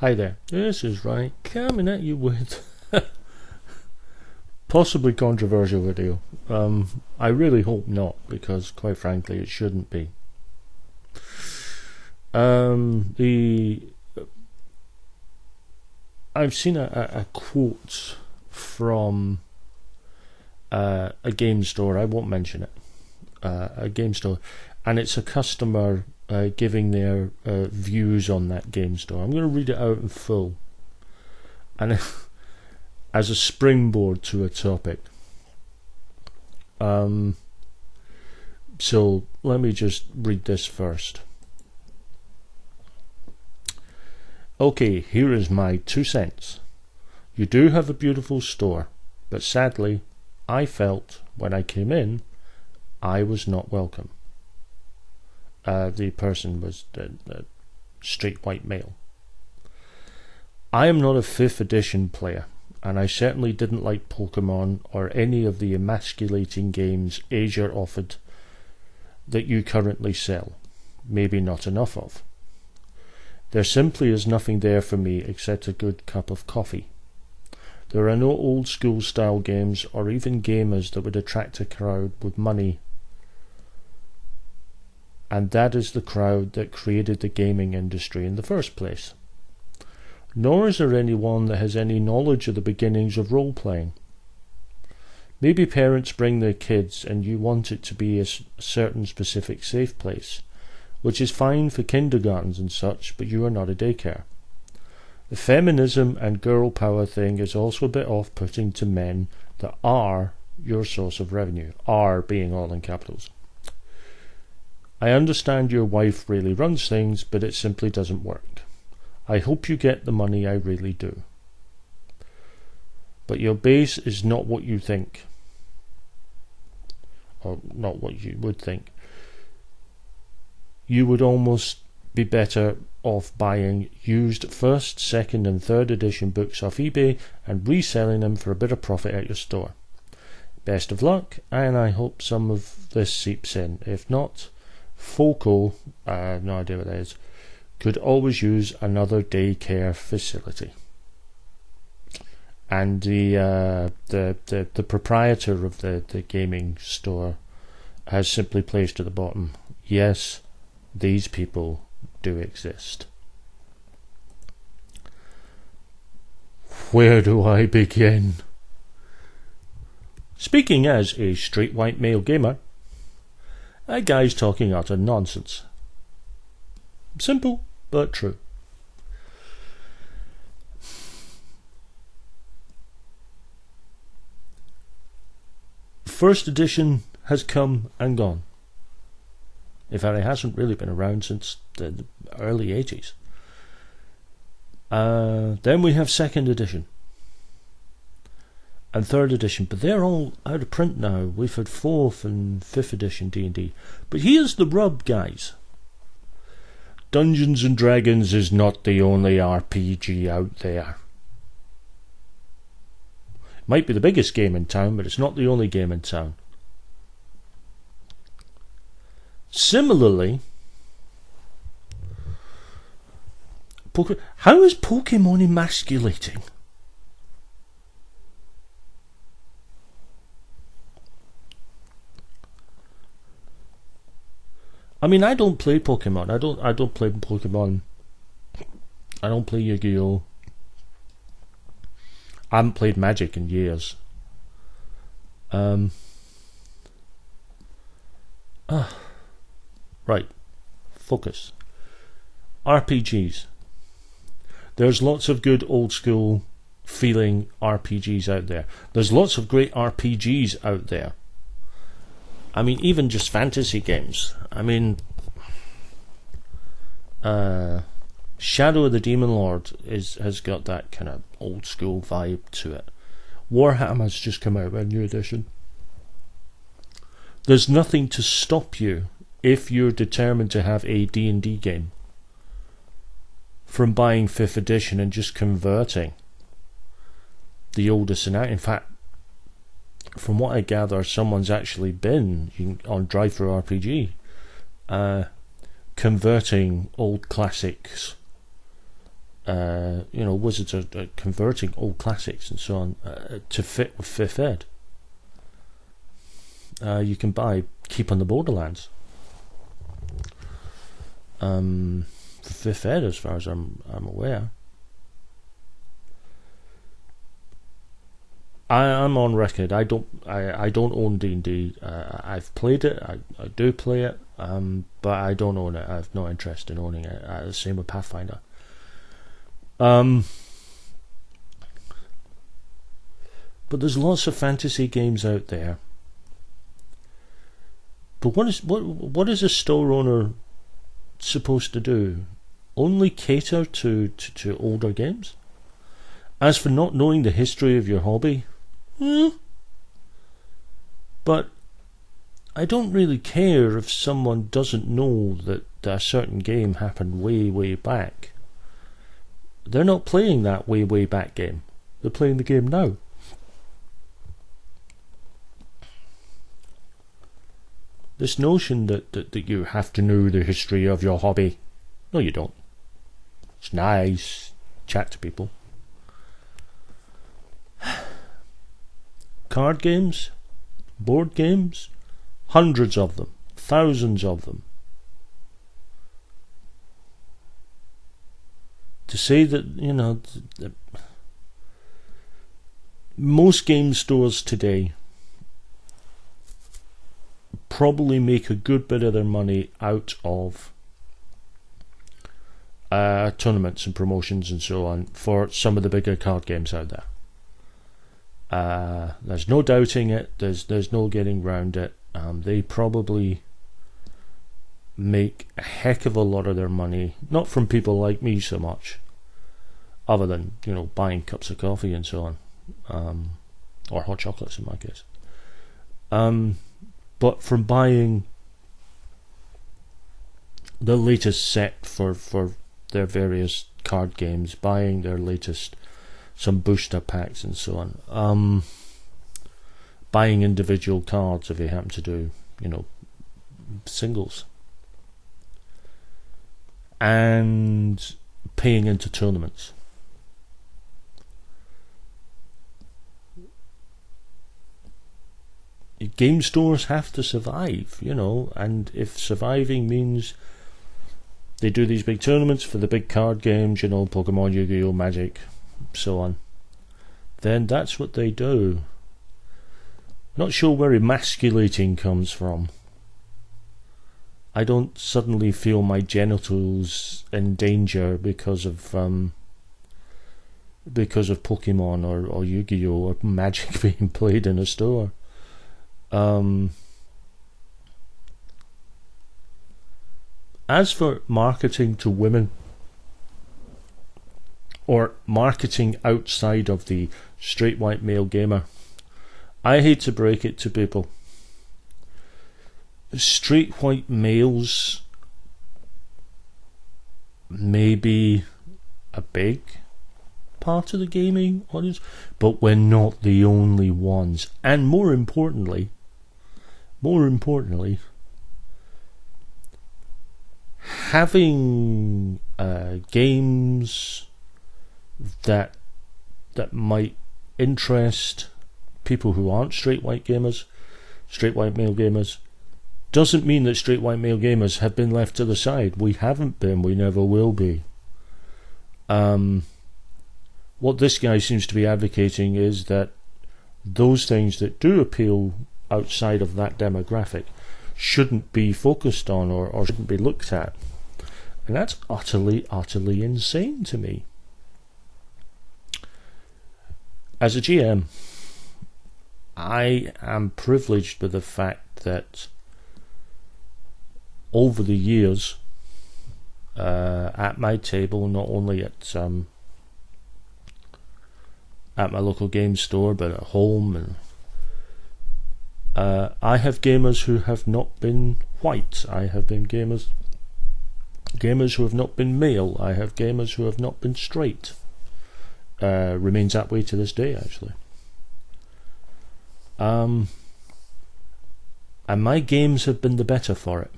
Hi there, this is Ronnie coming at you with possibly controversial video. I really hope not, because quite frankly it shouldn't be. I've seen a quote from a game store. I won't mention it. A game store, and it's a customer giving their views on that game store. I'm going to read it out in full, and as a springboard to a topic. So let me just read this first. Okay, here is my 2 cents. You do have a beautiful store, but sadly, I felt when I came in, I was not welcome. The person was the straight white male. I am not a 5th edition player, and I certainly didn't like Pokemon or any of the emasculating games Asia offered that you currently sell. Maybe not enough of. There simply is nothing there for me except a good cup of coffee. There are no old school style games or even gamers that would attract a crowd with money, and that is the crowd that created the gaming industry in the first place. Nor is there anyone that has any knowledge of the beginnings of role-playing. Maybe parents bring their kids and you want it to be a certain specific safe place, which is fine for kindergartens and such, but you are not a daycare. The feminism and girl power thing is also a bit off-putting to men that are your source of revenue, are being all in capitals. I understand your wife really runs things, but it simply doesn't work. I hope you get the money, I really do. But your base is not what you think. Or not what you would think. You would almost be better off buying used 1st, 2nd and 3rd edition books off eBay and reselling them for a bit of profit at your store. Best of luck, and I hope some of this seeps in. If not, Foco, I have no idea what that is, could always use another daycare facility. And the proprietor of the gaming store has simply placed at the bottom, yes, these people do exist. Where do I begin? Speaking as a straight white male gamer, a guy's talking utter nonsense. Simple, but true. First edition has come and gone. In fact, it hasn't really been around since the early 80s. Then we have 2nd edition and 3rd edition, but they're all out of print now. We've had 4th and 5th edition D&D. But here's the rub, guys. Dungeons and Dragons is not the only RPG out there. It might be the biggest game in town, but it's not the only game in town. Similarly, how is Pokemon emasculating? I mean, I don't play Pokemon. I don't play Pokemon. I don't play Yu-Gi-Oh! I haven't played Magic in years. Right. Focus. RPGs. There's lots of good old school feeling RPGs out there. There's lots of great RPGs out there. I mean, even just fantasy games. I mean, Shadow of the Demon Lord has got that kind of old school vibe to it. Warhammer's just come out with a new edition. There's nothing to stop you, if you're determined to have a D&D game, from buying 5th edition and just converting the oldest and out. In fact, from what I gather, someone's actually been on DriveThru RPG converting old classics Wizards are converting old classics and so on to fit with 5th Ed. You can buy Keep on the Borderlands for 5th Ed, as far as I'm aware. I'm on record. I don't own D&D. I've played it. I do play it, but I don't own it. I have no interest in owning it. The same with Pathfinder. But there's lots of fantasy games out there. But what is a store owner supposed to do? Only cater to older games? As for not knowing the history of your hobby, but I don't really care if someone doesn't know that a certain game happened way back. They're not playing that way back game. They're playing the game now. This notion that you have to know the history of your hobby. No, you don't. It's nice. Chat to people. Card games, board games, hundreds of them, thousands of them. To say that, most game stores today probably make a good bit of their money out of tournaments and promotions and so on for some of the bigger card games out there. There's no doubting it. There's no getting round it. They probably make a heck of a lot of their money, not from people like me so much, other than buying cups of coffee and so on, or hot chocolates in my case. But from buying the latest set for their various card games, buying their latest. Some booster packs and so on. Buying individual cards if you happen to do, singles. And paying into tournaments. Game stores have to survive, and if surviving means they do these big tournaments for the big card games, Pokemon, Yu-Gi-Oh, Magic, so on, then that's what they do. Not sure where emasculating comes from. I don't suddenly feel my genitals in danger because of Pokemon or Yu-Gi-Oh or Magic being played in a store. As for marketing to women, or marketing outside of the straight white male gamer, I hate to break it to people. Straight white males may be a big part of the gaming audience, but we're not the only ones. And more importantly, having games that might interest people who aren't straight white male gamers, doesn't mean that straight white male gamers have been left to the side. We haven't been, we never will be. What this guy seems to be advocating is that those things that do appeal outside of that demographic shouldn't be focused on or shouldn't be looked at. And that's utterly insane to me. As a GM, I am privileged with the fact that over the years, at my table, not only at my local game store, but at home, and I have gamers who have not been white. I have been gamers who have not been male. I have gamers who have not been straight. Remains that way to this day, actually. And my games have been the better for it.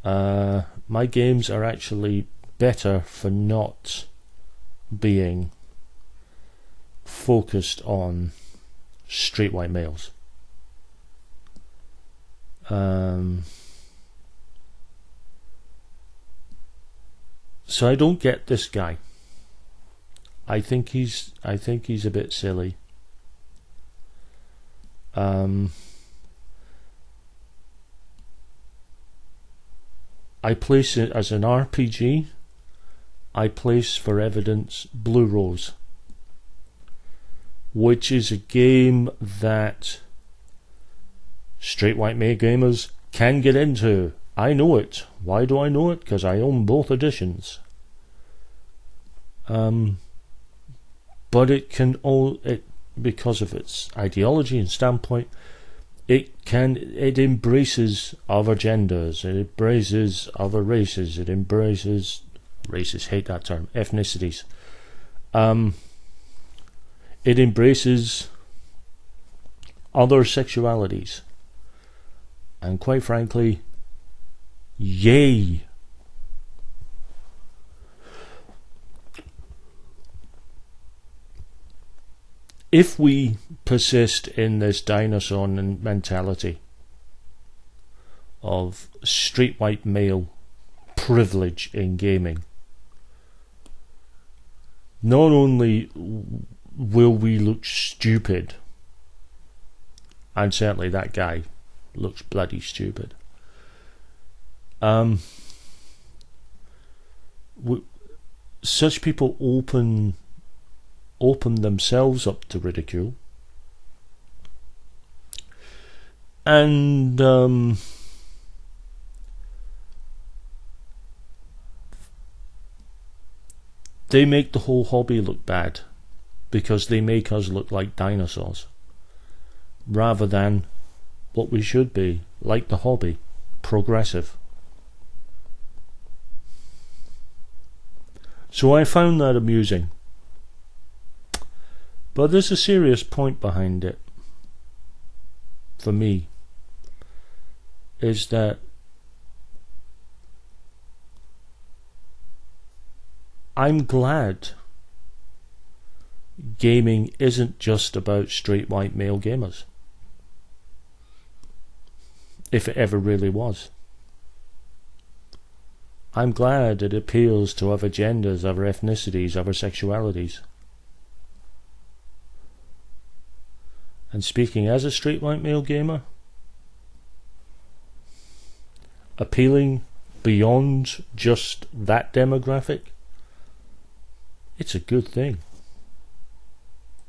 My games are actually better for not being focused on straight white males. So I don't get this guy. I think he's a bit silly. I place it as an RPG. I place for evidence Blue Rose, which is a game that straight white male gamers can get into. I know it. Why do I know it? Because I own both editions. But it can because of its ideology and standpoint, it embraces other genders, it embraces other races, it embraces hate that term, ethnicities. It embraces other sexualities, and quite frankly, yay. If we persist in this dinosaur mentality of straight white male privilege in gaming, not only will we look stupid, and certainly that guy looks bloody stupid, such people open themselves up to ridicule, and they make the whole hobby look bad, because they make us look like dinosaurs rather than what we should be, like the hobby, progressive. So I found that amusing. But there's a serious point behind it, for me, is that I'm glad gaming isn't just about straight white male gamers, if it ever really was. I'm glad it appeals to other genders, other ethnicities, other sexualities. And speaking as a straight white male gamer, appealing beyond just that demographic, it's a good thing.